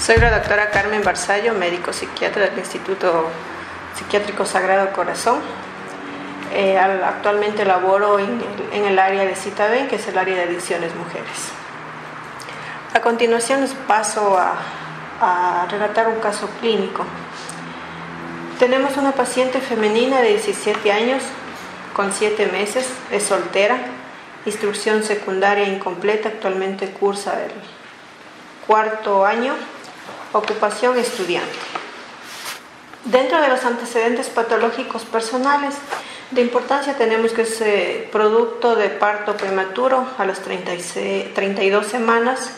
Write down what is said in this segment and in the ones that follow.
Soy la doctora Carmen Barzallo, médico psiquiatra del Instituto Psiquiátrico Sagrado Corazón. Actualmente laboro en el área de Citaben, que es el área de adicciones mujeres. A continuación les paso a relatar un caso clínico. Tenemos una paciente femenina de 17 años, con 7 meses, es soltera, instrucción secundaria incompleta, actualmente cursa el 4º año, ocupación estudiante. Dentro de los antecedentes patológicos personales, de importancia tenemos que es producto de parto prematuro a las 32 semanas,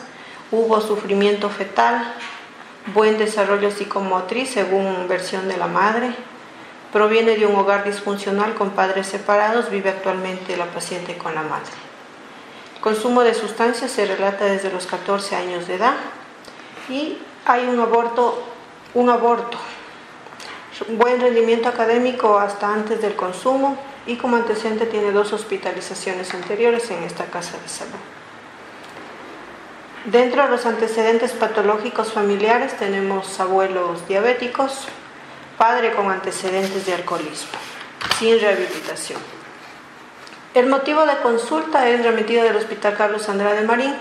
hubo sufrimiento fetal, buen desarrollo psicomotriz según versión de la madre, proviene de un hogar disfuncional con padres separados, vive actualmente la paciente con la madre. El consumo de sustancias se relata desde los 14 años de edad y hay un aborto, buen rendimiento académico hasta antes del consumo y como antecedente tiene 2 hospitalizaciones anteriores en esta casa de salud. Dentro de los antecedentes patológicos familiares tenemos abuelos diabéticos, padre con antecedentes de alcoholismo, sin rehabilitación. El motivo de consulta es remitido del Hospital Carlos Andrade Marín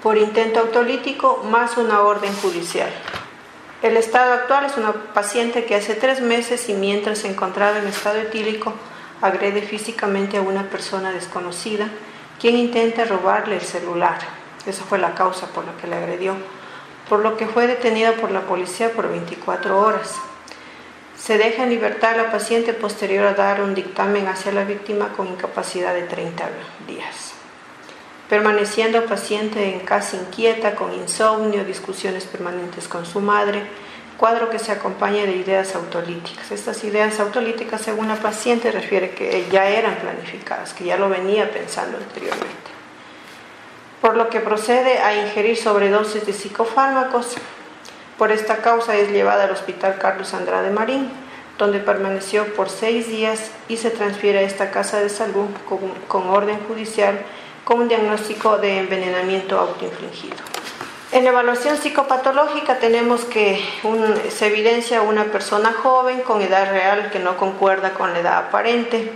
por intento autolítico más una orden judicial. El estado actual es una paciente que hace 3 meses y mientras se encontraba en estado etílico agrede físicamente a una persona desconocida quien intenta robarle el celular. Esa fue la causa por la que le agredió, por lo que fue detenida por la policía por 24 horas. Se deja en libertad a la paciente posterior a dar un dictamen hacia la víctima con incapacidad de 30 días. Permaneciendo paciente en casa inquieta, con insomnio, discusiones permanentes con su madre, cuadro que se acompaña de ideas autolíticas. Estas ideas autolíticas, según la paciente, refiere que ya eran planificadas, que ya lo venía pensando anteriormente. Por lo que procede a ingerir sobredosis de psicofármacos. Por esta causa es llevada al Hospital Carlos Andrade Marín, donde permaneció por 6 días y se transfiere a esta casa de salud con orden judicial con un diagnóstico de envenenamiento autoinfligido. En la evaluación psicopatológica tenemos que se evidencia una persona joven con edad real que no concuerda con la edad aparente,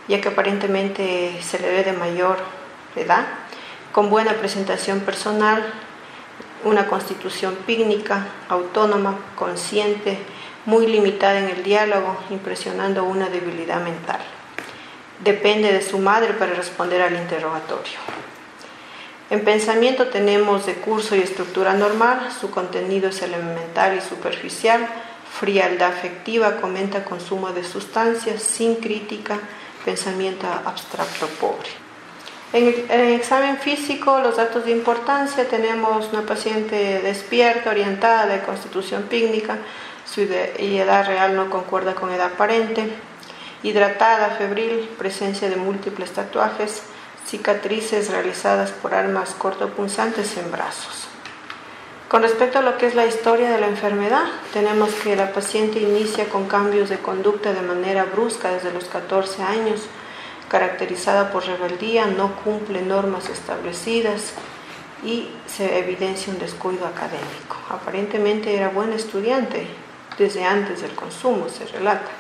ya que aparentemente se le ve de mayor edad, con buena presentación personal, una constitución pícnica, autónoma, consciente, muy limitada en el diálogo, impresionando una debilidad mental. Depende de su madre para responder al interrogatorio. En pensamiento tenemos de curso y estructura normal, su contenido es elemental y superficial, frialdad afectiva, comenta consumo de sustancias, sin crítica, pensamiento abstracto pobre. En el examen físico, los datos de importancia, tenemos una paciente despierta, orientada, de constitución pícnica, su edad real no concuerda con edad aparente, hidratada, febril, presencia de múltiples tatuajes, cicatrices realizadas por armas cortopunzantes en brazos. Con respecto a lo que es la historia de la enfermedad, tenemos que la paciente inicia con cambios de conducta de manera brusca desde los 14 años, caracterizada por rebeldía, no cumple normas establecidas y se evidencia un descuido académico. Aparentemente era buen estudiante desde antes del consumo, se relata.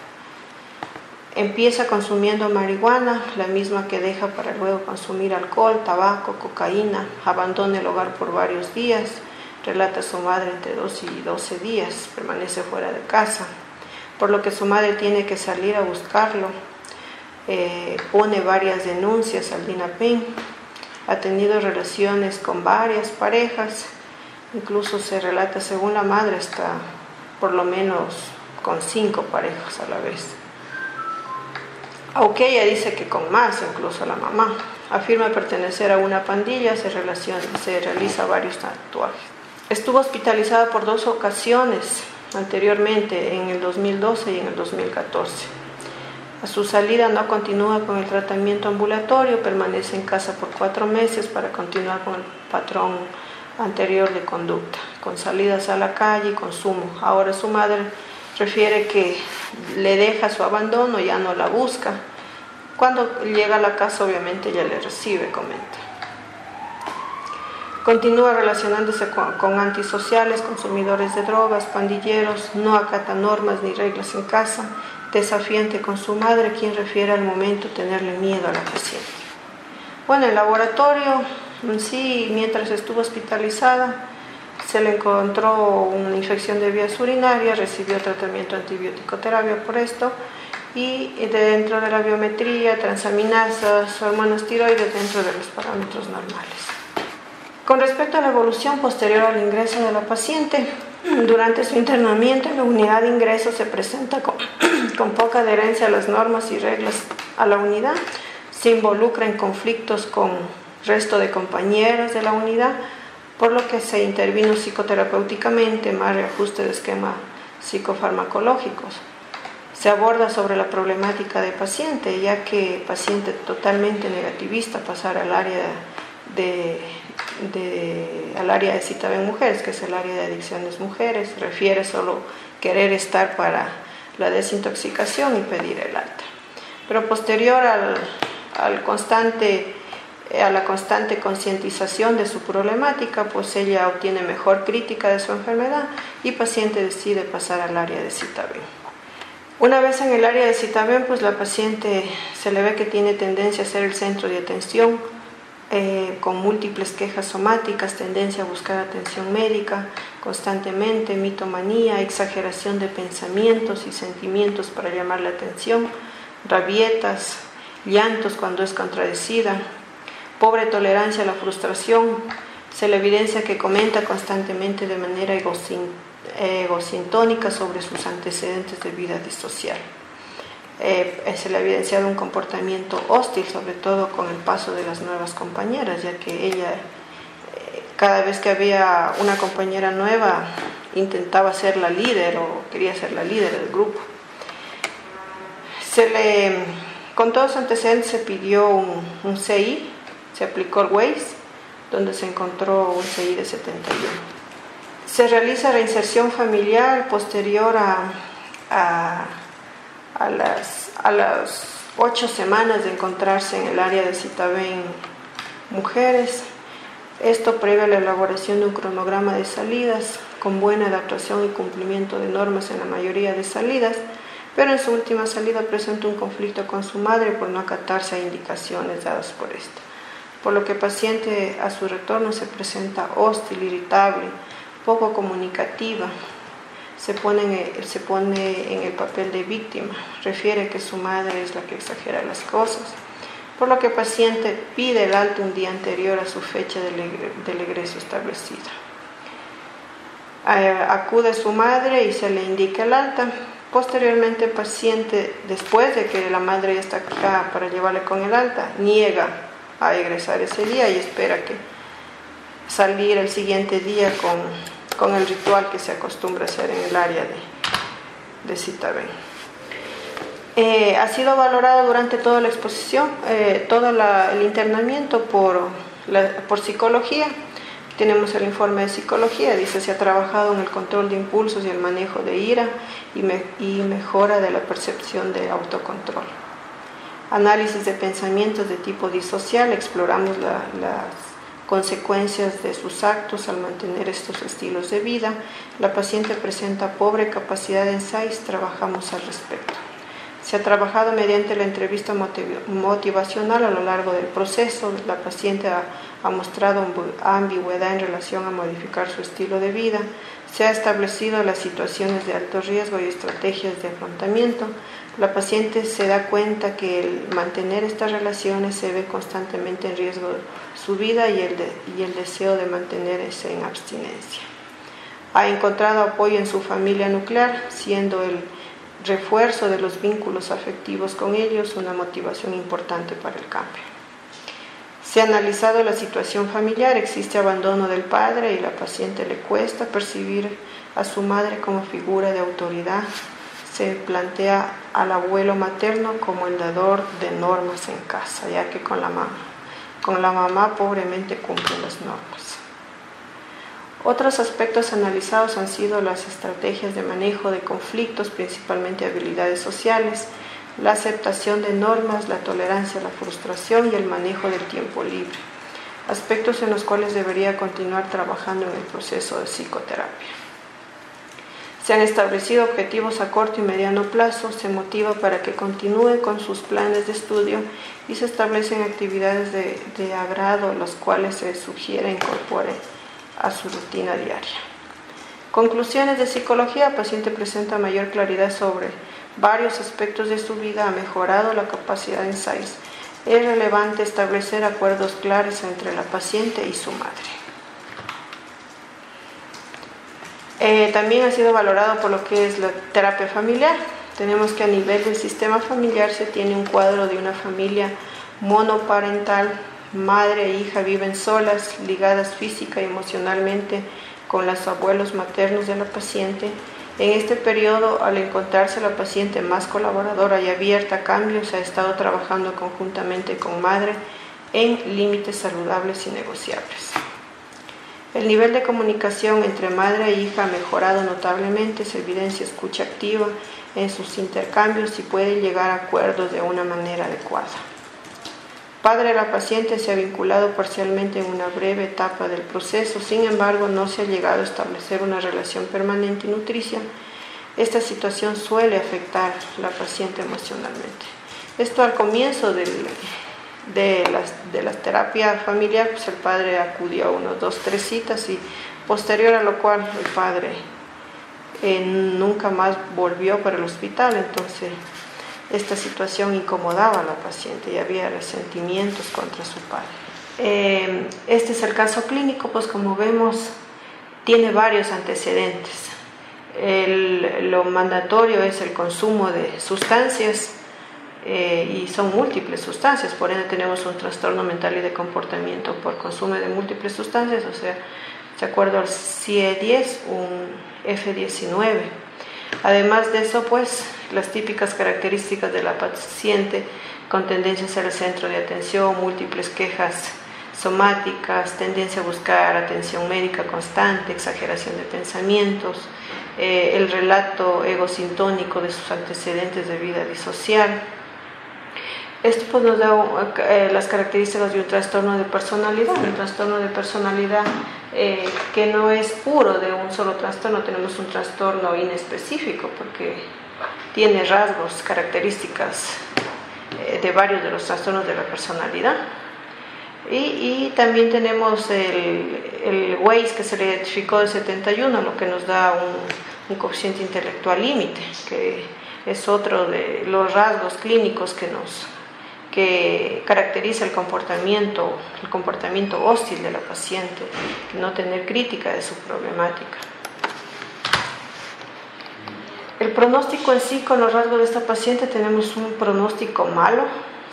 Empieza consumiendo marihuana, la misma que deja para luego consumir alcohol, tabaco, cocaína, abandona el hogar por varios días, relata su madre entre 2 y 12 días, permanece fuera de casa, por lo que su madre tiene que salir a buscarlo, pone varias denuncias al DINAPEN, ha tenido relaciones con varias parejas, incluso se relata según la madre hasta por lo menos con 5 parejas a la vez. Aunque ella dice que con más, incluso la mamá. Afirma pertenecer a una pandilla, se realiza varios tatuajes. Estuvo hospitalizada por 2 ocasiones anteriormente, en el 2012 y en el 2014. A su salida no continúa con el tratamiento ambulatorio, permanece en casa por 4 meses para continuar con el patrón anterior de conducta, con salidas a la calle y consumo. Ahora su madre refiere que le deja su abandono, ya no la busca. Cuando llega a la casa, obviamente ya le recibe, comenta. Continúa relacionándose con antisociales, consumidores de drogas, pandilleros, no acata normas ni reglas en casa, desafiante con su madre, quien refiere al momento tenerle miedo a la paciente. Bueno, en laboratorio, en sí, mientras estuvo hospitalizada, se le encontró una infección de vías urinarias, recibió tratamiento antibiótico terapia por esto, y dentro de la biometría, transaminasas, hormonas tiroides dentro de los parámetros normales. Con respecto a la evolución posterior al ingreso de la paciente, durante su internamiento en la unidad de ingreso se presenta con poca adherencia a las normas y reglas a la unidad, se involucra en conflictos con el resto de compañeras de la unidad, por lo que se intervino psicoterapéuticamente, más reajuste de esquema psicofarmacológicos. Se aborda sobre la problemática de paciente, ya que paciente totalmente negativista pasar al área al área de cita en mujeres, que es el área de adicciones mujeres, refiere solo querer estar para la desintoxicación y pedir el alta. Pero posterior a la constante concientización de su problemática, pues ella obtiene mejor crítica de su enfermedad y paciente decide pasar al área de Citaben. Una vez en el área de Citaben, pues la paciente se le ve que tiene tendencia a ser el centro de atención, con múltiples quejas somáticas, tendencia a buscar atención médica constantemente, mitomanía, exageración de pensamientos y sentimientos para llamar la atención, rabietas, llantos cuando es contradecida, pobre tolerancia a la frustración. Se le evidencia que comenta constantemente de manera egocintónica sobre sus antecedentes de vida disocial. Se le ha evidenciado un comportamiento hostil, sobre todo con el paso de las nuevas compañeras, ya que ella, cada vez que había una compañera nueva, intentaba ser la líder o quería ser la líder del grupo. Con todos los antecedentes se pidió un CI, se aplicó el WAIS, donde se encontró un CI de 71. Se realiza reinserción familiar posterior a las 8 semanas de encontrarse en el área de Citaben mujeres. Esto previo a la elaboración de un cronograma de salidas, con buena adaptación y cumplimiento de normas en la mayoría de salidas, pero en su última salida presenta un conflicto con su madre por no acatarse a indicaciones dadas por esta, por lo que el paciente a su retorno se presenta hostil, irritable, poco comunicativa, se pone en el papel de víctima, refiere que su madre es la que exagera las cosas, por lo que el paciente pide el alta un día anterior a su fecha del egreso establecida. Acude a su madre y se le indica el alta. Posteriormente el paciente, después de que la madre ya está acá para llevarle con el alta, niega a egresar ese día y espera que salir el siguiente día con el ritual que se acostumbra a hacer en el área de Citaben. Ha sido valorado durante toda la exposición, todo el internamiento por psicología. Tenemos el informe de psicología, dice: se ha trabajado en el control de impulsos y el manejo de ira y mejora de la percepción de autocontrol. Análisis de pensamientos de tipo disocial, exploramos las consecuencias de sus actos al mantener estos estilos de vida. La paciente presenta pobre capacidad de insights, trabajamos al respecto. Se ha trabajado mediante la entrevista motivacional a lo largo del proceso. La paciente ha mostrado ambigüedad en relación a modificar su estilo de vida. Se ha establecido las situaciones de alto riesgo y estrategias de afrontamiento. La paciente se da cuenta que el mantener estas relaciones se ve constantemente en riesgo su vida y el deseo de mantenerse en abstinencia. Ha encontrado apoyo en su familia nuclear, siendo el refuerzo de los vínculos afectivos con ellos una motivación importante para el cambio. Se ha analizado la situación familiar, existe abandono del padre y la paciente le cuesta percibir a su madre como figura de autoridad. Se plantea al abuelo materno como el dador de normas en casa, ya que con la mamá pobremente cumplen las normas. Otros aspectos analizados han sido las estrategias de manejo de conflictos, principalmente habilidades sociales, la aceptación de normas, la tolerancia a la frustración y el manejo del tiempo libre. aspectos en los cuales debería continuar trabajando en el proceso de psicoterapia. Se han establecido objetivos a corto y mediano plazo, se motiva para que continúe con sus planes de estudio y se establecen actividades de agrado, las cuales se sugiere incorpore a su rutina diaria. Conclusiones de psicología: el paciente presenta mayor claridad sobre varios aspectos de su vida, ha mejorado la capacidad de insights. Es relevante establecer acuerdos claros entre la paciente y su madre. También ha sido valorado por lo que es la terapia familiar. Tenemos que a nivel del sistema familiar se tiene un cuadro de una familia monoparental, madre e hija viven solas, ligadas física y emocionalmente con los abuelos maternos de la paciente. En este periodo, al encontrarse la paciente más colaboradora y abierta a cambios, ha estado trabajando conjuntamente con madre en límites saludables y negociables. El nivel de comunicación entre madre e hija ha mejorado notablemente, se evidencia escucha activa en sus intercambios y puede llegar a acuerdos de una manera adecuada. Padre de la paciente se ha vinculado parcialmente en una breve etapa del proceso, sin embargo no se ha llegado a establecer una relación permanente y nutricia. Esta situación suele afectar a la paciente emocionalmente. Esto al comienzo de la terapia familiar, pues el padre acudió a unos 2-3 citas y posterior a lo cual el padre nunca más volvió para el hospital. Entonces esta situación incomodaba a la paciente y había resentimientos contra su padre. Este es el caso clínico, pues como vemos tiene varios antecedentes. Lo mandatorio es el consumo de sustancias y son múltiples sustancias, por ende tenemos un trastorno mental y de comportamiento por consumo de múltiples sustancias, o sea, de acuerdo al CIE-10, un F19. Además de eso, pues, las típicas características de la paciente con tendencia a ser el centro de atención, múltiples quejas somáticas, tendencia a buscar atención médica constante, exageración de pensamientos, el relato egosintónico de sus antecedentes de vida disocial. Esto pues nos da las características de un trastorno de personalidad, que no es puro de un solo trastorno, tenemos un trastorno inespecífico porque tiene rasgos, características de varios de los trastornos de la personalidad. Y también tenemos el Weiss, que se le identificó de 71, lo que nos da un coeficiente intelectual límite, que es otro de los rasgos clínicos que caracteriza el comportamiento hostil de la paciente, no tener crítica de su problemática. El pronóstico en sí, con los rasgos de esta paciente, tenemos un pronóstico malo,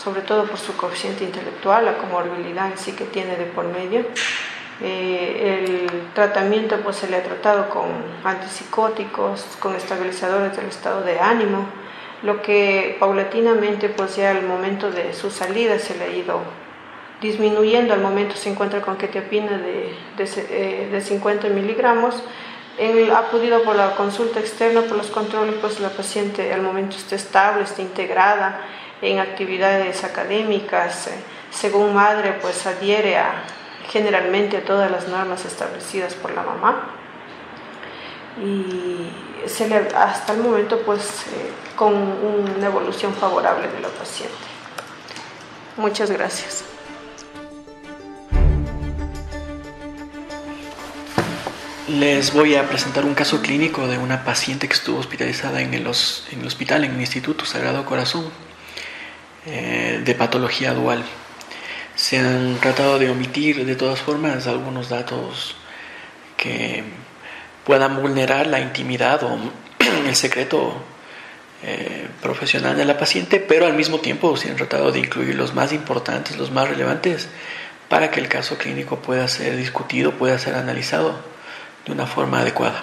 sobre todo por su coeficiente intelectual, la comorbilidad en sí que tiene de por medio. El tratamiento pues se le ha tratado con antipsicóticos, con estabilizadores del estado de ánimo, lo que paulatinamente pues ya al momento de su salida se le ha ido disminuyendo. Al momento se encuentra con quetiapina de 50 miligramos. Él ha acudido por la consulta externa, por los controles, pues la paciente al momento está estable, está integrada en actividades académicas, según madre pues adhiere generalmente a todas las normas establecidas por la mamá y hasta el momento pues con una evolución favorable de la paciente. Muchas gracias. Les voy a presentar un caso clínico de una paciente que estuvo hospitalizada en el hospital, en el Instituto Sagrado Corazón, de patología dual. Se han tratado de omitir de todas formas algunos datos que puedan vulnerar la intimidad o el secreto profesional de la paciente, pero al mismo tiempo se han tratado de incluir los más importantes, los más relevantes, para que el caso clínico pueda ser discutido, pueda ser analizado de una forma adecuada.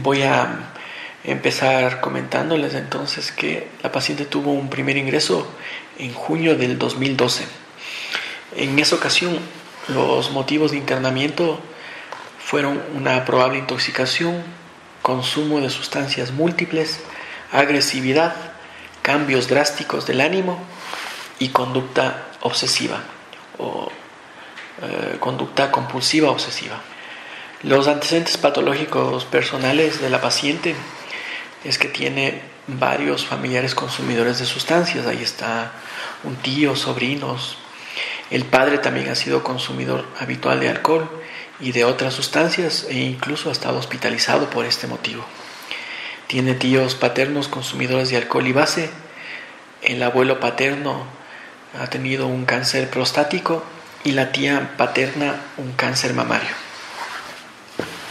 Voy a empezar comentándoles entonces que la paciente tuvo un primer ingreso en junio del 2012. En esa ocasión, los motivos de internamiento fueron una probable intoxicación, consumo de sustancias múltiples, agresividad, cambios drásticos del ánimo y conducta obsesiva o conducta compulsiva obsesiva. Los antecedentes patológicos personales de la paciente es que tiene varios familiares consumidores de sustancias. Ahí está un tío, sobrinos. El padre también ha sido consumidor habitual de alcohol y de otras sustancias e incluso ha estado hospitalizado por este motivo. Tiene tíos paternos consumidores de alcohol y base. El abuelo paterno ha tenido un cáncer prostático y la tía paterna un cáncer mamario.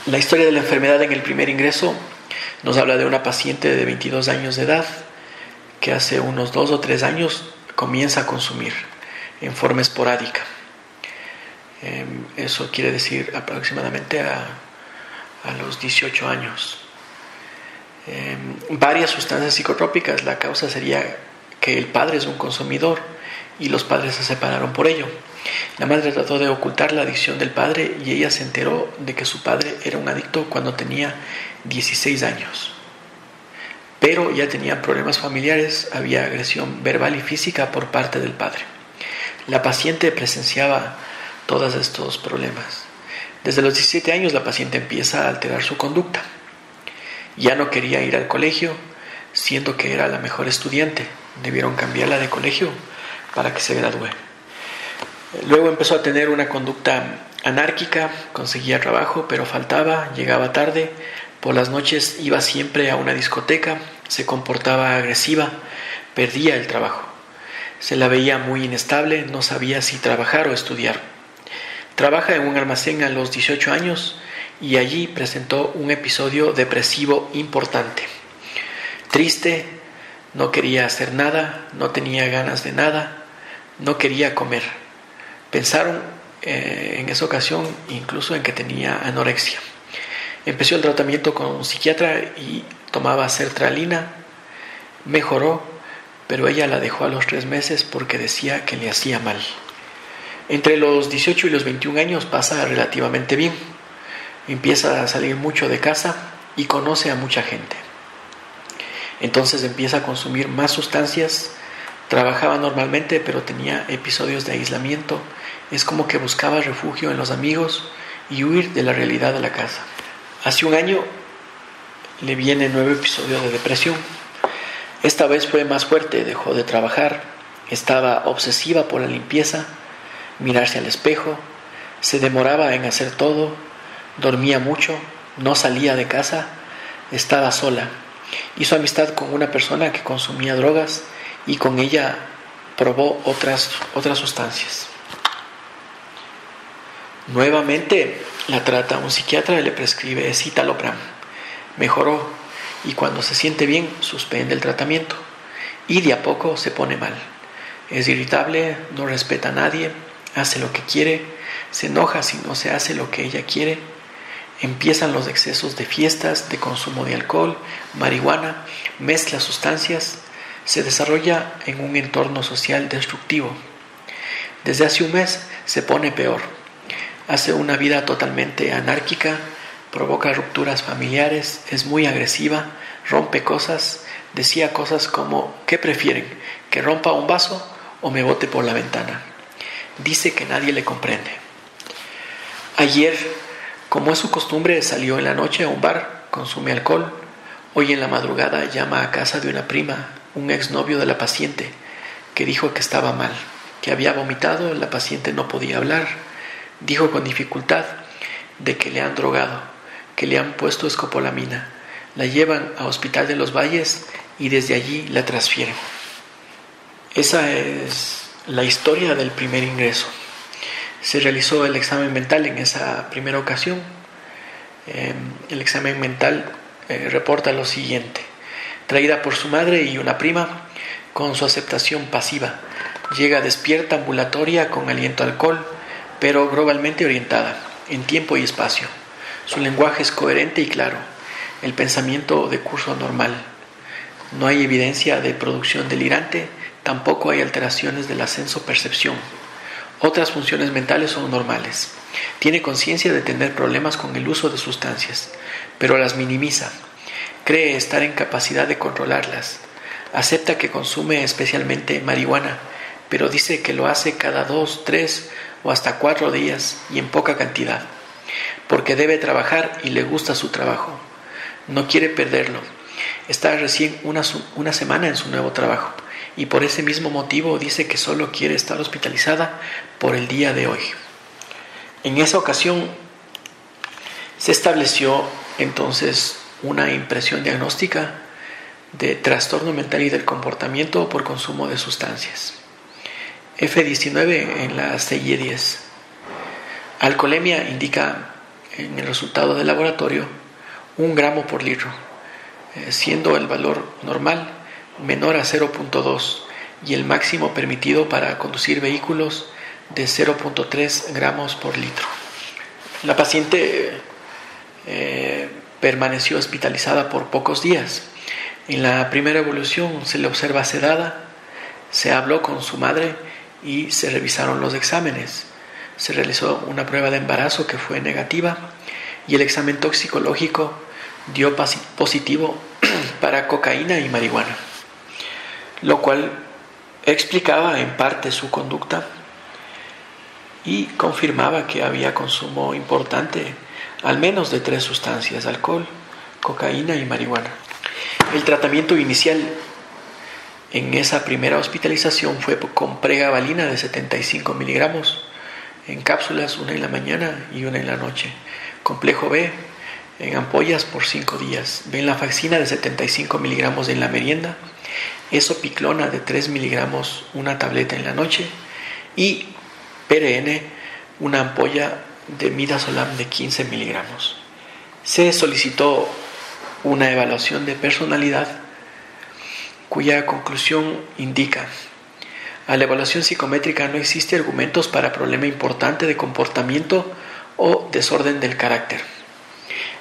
La historia de la enfermedad en el primer ingreso nos habla de una paciente de 22 años de edad que hace unos 2 o 3 años comienza a consumir en forma esporádica. Eso quiere decir aproximadamente a los 18 años. Varias sustancias psicotrópicas. La causa sería que el padre es un consumidor y los padres se separaron por ello. La madre trató de ocultar la adicción del padre y ella se enteró de que su padre era un adicto cuando tenía 16 años. Pero ya tenía problemas familiares, había agresión verbal y física por parte del padre. La paciente presenciaba todos estos problemas. Desde los 17 años la paciente empieza a alterar su conducta. Ya no quería ir al colegio, siendo que era la mejor estudiante. Debieron cambiarla de colegio para que se gradúe. Luego empezó a tener una conducta anárquica, conseguía trabajo, pero faltaba, llegaba tarde. Por las noches iba siempre a una discoteca, se comportaba agresiva, perdía el trabajo. Se la veía muy inestable, no sabía si trabajar o estudiar. Trabaja en un almacén a los 18 años y allí presentó un episodio depresivo importante. Triste, no quería hacer nada, no tenía ganas de nada, no quería comer. Pensaron en esa ocasión incluso en que tenía anorexia. Empezó el tratamiento con un psiquiatra y tomaba sertralina. Mejoró, pero ella la dejó a los 3 meses porque decía que le hacía mal. Entre los 18 y los 21 años pasa relativamente bien. Empieza a salir mucho de casa y conoce a mucha gente. Entonces empieza a consumir más sustancias. Trabajaba normalmente, pero tenía episodios de aislamiento. Es como que buscaba refugio en los amigos y huir de la realidad de la casa. Hace un año le viene un nuevo episodio de depresión. Esta vez fue más fuerte, dejó de trabajar, estaba obsesiva por la limpieza, mirarse al espejo, se demoraba en hacer todo, dormía mucho, no salía de casa, estaba sola. Hizo amistad con una persona que consumía drogas y con ella probó otras sustancias. Nuevamente la trata un psiquiatra y le prescribe citalopram. Mejoró y cuando se siente bien suspende el tratamiento y de a poco se pone mal. Es irritable, no respeta a nadie, hace lo que quiere, se enoja si no se hace lo que ella quiere. Empiezan los excesos de fiestas, de consumo de alcohol, marihuana, mezcla sustancias, se desarrolla en un entorno social destructivo. Desde hace un mes se pone peor. Hace una vida totalmente anárquica, provoca rupturas familiares, es muy agresiva, rompe cosas, decía cosas como ¿qué prefieren? ¿Que rompa un vaso o me bote por la ventana? Dice que nadie le comprende. Ayer, como es su costumbre, salió en la noche a un bar, consume alcohol. Hoy en la madrugada llama a casa de una prima, un exnovio de la paciente, que dijo que estaba mal, que había vomitado, la paciente no podía hablar. Dijo con dificultad de que le han drogado, que le han puesto escopolamina. La llevan a Hospital de los Valles y desde allí la transfieren. Esa es la historia del primer ingreso. Se realizó el examen mental en esa primera ocasión. El examen mental reporta lo siguiente: traída por su madre y una prima, con su aceptación pasiva. Llega despierta, ambulatoria, con aliento a alcohol, pero globalmente orientada, en tiempo y espacio. Su lenguaje es coherente y claro, el pensamiento de curso normal. No hay evidencia de producción delirante, tampoco hay alteraciones del ascenso-percepción. Otras funciones mentales son normales. Tiene conciencia de tener problemas con el uso de sustancias, pero las minimiza. Cree estar en capacidad de controlarlas. Acepta que consume especialmente marihuana, pero dice que lo hace cada 2, 3 o hasta 4 días y en poca cantidad, porque debe trabajar y le gusta su trabajo. No quiere perderlo. Está recién una semana en su nuevo trabajo y por ese mismo motivo dice que solo quiere estar hospitalizada por el día de hoy. En esa ocasión se estableció entonces una impresión diagnóstica de trastorno mental y del comportamiento por consumo de sustancias. F19 en la CIE-10. Alcoholemia indica en el resultado del laboratorio 1 gramo por litro, siendo el valor normal menor a 0.2 y el máximo permitido para conducir vehículos de 0.3 gramos por litro. La paciente permaneció hospitalizada por pocos días. En la primera evolución se le observa sedada, se habló con su madre y se revisaron los exámenes. Se realizó una prueba de embarazo que fue negativa y el examen toxicológico dio positivo para cocaína y marihuana, lo cual explicaba en parte su conducta y confirmaba que había consumo importante al menos de 3 sustancias: alcohol, cocaína y marihuana. El tratamiento inicial en esa primera hospitalización fue con pregabalina de 75 miligramos en cápsulas, una en la mañana y una en la noche, complejo B en ampollas por 5 días, venlafaxina de 75 miligramos en la merienda, esopiclona de 3 miligramos una tableta en la noche y PRN una ampolla de midazolam de 15 miligramos. Se solicitó una evaluación de personalidad cuya conclusión indica: a la evaluación psicométrica no existe argumentos para problema importante de comportamiento o desorden del carácter,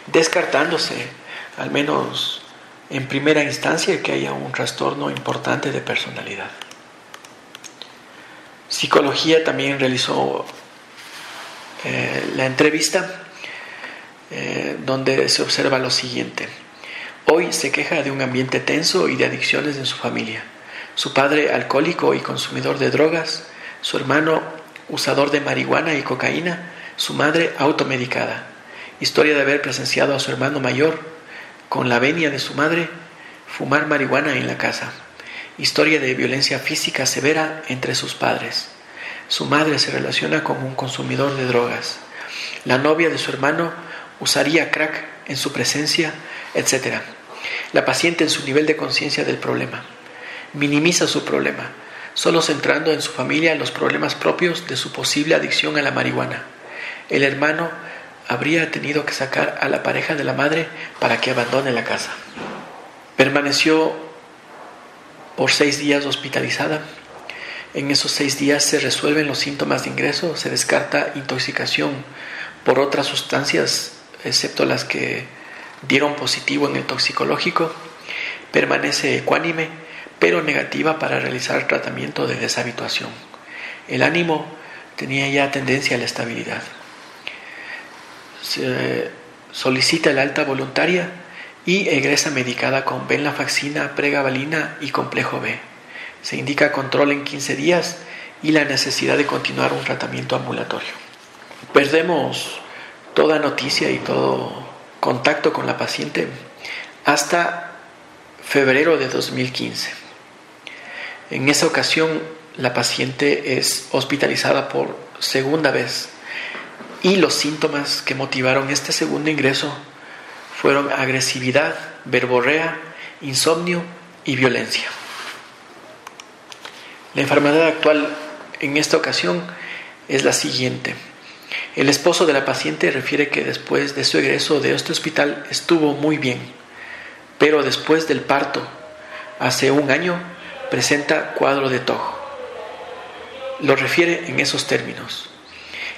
descartándose, al menos en primera instancia, que haya un trastorno importante de personalidad. Psicología también realizó la entrevista donde se observa lo siguiente: hoy se queja de un ambiente tenso y de adicciones en su familia. Su padre alcohólico y consumidor de drogas, su hermano usador de marihuana y cocaína, su madre automedicada. Historia de haber presenciado a su hermano mayor, con la venia de su madre, fumar marihuana en la casa. Historia de violencia física severa entre sus padres. Su madre se relaciona con un consumidor de drogas. La novia de su hermano usaría crack en su presencia, etc. La paciente, en su nivel de conciencia del problema, minimiza su problema, solo centrando en su familia los problemas propios de su posible adicción a la marihuana. El hermano habría tenido que sacar a la pareja de la madre para que abandone la casa. Permaneció por 6 días hospitalizada. En esos 6 días se resuelven los síntomas de ingreso, se descarta intoxicación por otras sustancias, excepto las que dieron positivo en el toxicológico. Permanece ecuánime, pero negativa para realizar tratamiento de deshabituación. El ánimo tenía ya tendencia a la estabilidad. Se solicita el alta voluntaria y egresa medicada con venlafaxina, pregabalina y complejo B. Se indica control en 15 días y la necesidad de continuar un tratamiento ambulatorio. Perdemos toda noticia y todo contacto con la paciente hasta febrero de 2015. En esa ocasión, la paciente es hospitalizada por segunda vez y los síntomas que motivaron este segundo ingreso fueron agresividad, verborrea, insomnio y violencia. La enfermedad actual en esta ocasión es la siguiente. El esposo de la paciente refiere que después de su egreso de este hospital estuvo muy bien, pero después del parto, hace 1 año, presenta cuadro de TOG. Lo refiere en esos términos.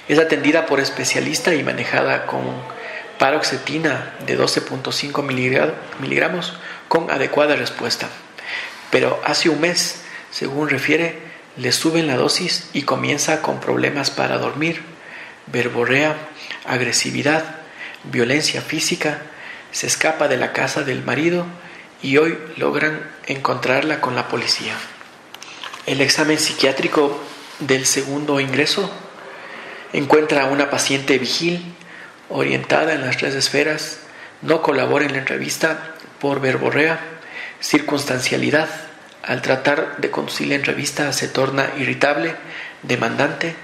Es atendida por especialista y manejada con paroxetina de 12.5 miligramos con adecuada respuesta. Pero hace 1 mes, según refiere, le suben la dosis y comienza con problemas para dormir, verborrea, agresividad, violencia física, se escapa de la casa del marido y hoy logran encontrarla con la policía. El examen psiquiátrico del segundo ingreso Encuentra a una paciente vigil, orientada en las 3 esferas, no colabora en la entrevista por verborrea, circunstancialidad. Al tratar de conducir la entrevista se torna irritable, demandante,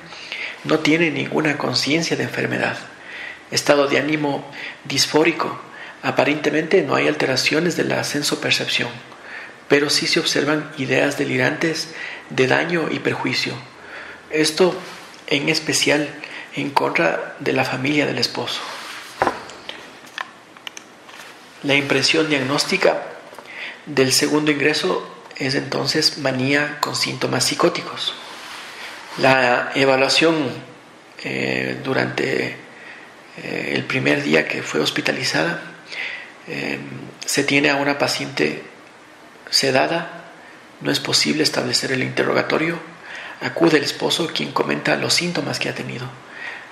no tiene ninguna conciencia de enfermedad. Estado de ánimo disfórico. Aparentemente no hay alteraciones de la sensopercepción, pero sí se observan ideas delirantes de daño y perjuicio. Esto en especial en contra de la familia del esposo. La impresión diagnóstica del segundo ingreso es entonces manía con síntomas psicóticos. La evaluación durante el primer día que fue hospitalizada, se tiene a una paciente sedada, no es posible establecer el interrogatorio, acude el esposo quien comenta los síntomas que ha tenido.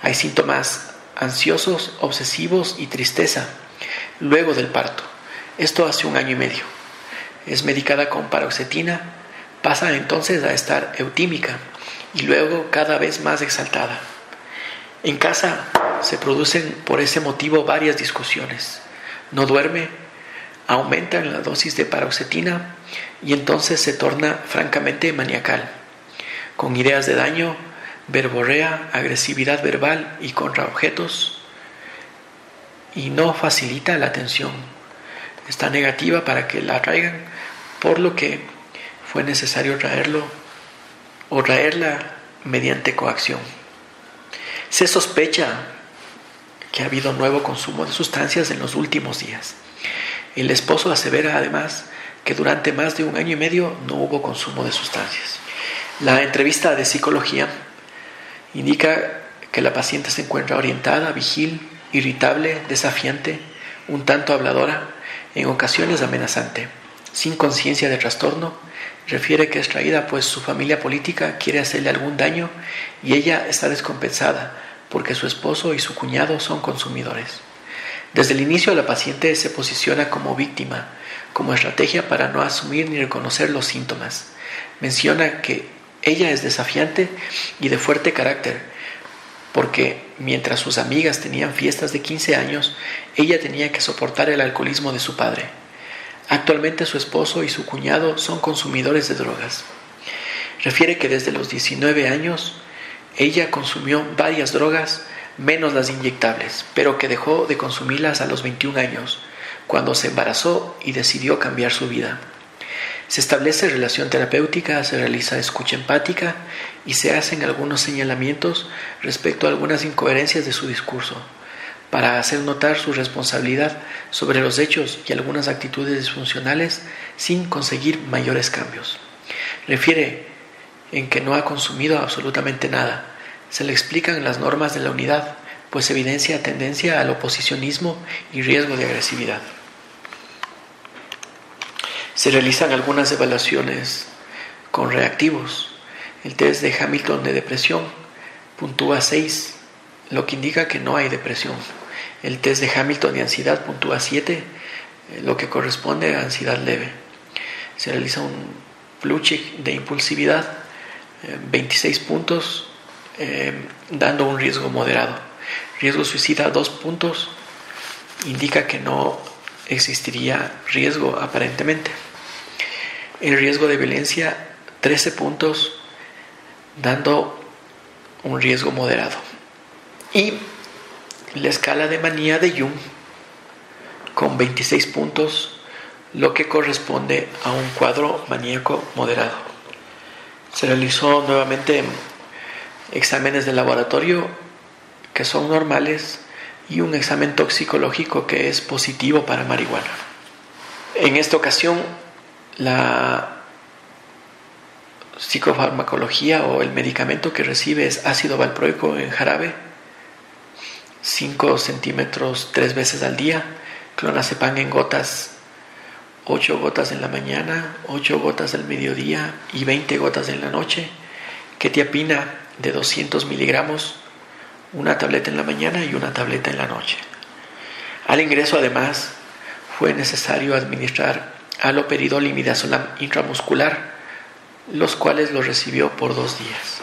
Hay síntomas ansiosos, obsesivos y tristeza luego del parto. Esto hace 1 año y medio. Es medicada con paroxetina, pasa entonces a estar eutímica y luego cada vez más exaltada. En casa se producen por ese motivo varias discusiones. No duerme, aumentan la dosis de paroxetina y entonces se torna francamente maniacal, con ideas de daño, verborrea, agresividad verbal y contra objetos, y no facilita la atención. Está negativa para que la traigan, por lo que fue necesario traerlo o traerla mediante coacción. Se sospecha que ha habido nuevo consumo de sustancias en los últimos días. El esposo asevera además que durante más de 1 año y medio no hubo consumo de sustancias. La entrevista de psicología indica que la paciente se encuentra orientada, vigil, irritable, desafiante, un tanto habladora, en ocasiones amenazante, sin conciencia de trastorno. Refiere que es traída pues su familia política quiere hacerle algún daño y ella está descompensada porque su esposo y su cuñado son consumidores. Desde el inicio la paciente se posiciona como víctima, como estrategia para no asumir ni reconocer los síntomas. Menciona que ella es desafiante y de fuerte carácter, porque mientras sus amigas tenían fiestas de 15 años, ella tenía que soportar el alcoholismo de su padre. Actualmente su esposo y su cuñado son consumidores de drogas. Refiere que desde los 19 años ella consumió varias drogas, menos las inyectables, pero que dejó de consumirlas a los 21 años, cuando se embarazó y decidió cambiar su vida. Se establece relación terapéutica, se realiza escucha empática y se hacen algunos señalamientos respecto a algunas incoherencias de su discurso, para hacer notar su responsabilidad sobre los hechos y algunas actitudes disfuncionales sin conseguir mayores cambios. Refiere en que no ha consumido absolutamente nada. Se le explican las normas de la unidad, pues evidencia tendencia al oposicionismo y riesgo de agresividad. Se realizan algunas evaluaciones con reactivos. El test de Hamilton de depresión puntúa 6, lo que indica que no hay depresión. El test de Hamilton de ansiedad puntúa 7, lo que corresponde a ansiedad leve. Se realiza un Plutchik de impulsividad, 26 puntos, dando un riesgo moderado. Riesgo suicida 2 puntos, indica que no existiría riesgo aparentemente. El riesgo de violencia 13 puntos, dando un riesgo moderado. Y la escala de manía de Jung con 26 puntos, lo que corresponde a un cuadro maníaco moderado. Se realizó nuevamente exámenes de laboratorio que son normales y un examen toxicológico que es positivo para marihuana. En esta ocasión, la psicofarmacología o el medicamento que recibe es ácido valproico en jarabe, 5 centímetros 3 veces al día, clonazepam en gotas, 8 gotas en la mañana, 8 gotas al mediodía y 20 gotas en la noche, quetiapina de 200 miligramos, una tableta en la mañana y una tableta en la noche. Al ingreso, además, fue necesario administrar haloperidol y midazolam intramuscular, los cuales lo recibió por 2 días.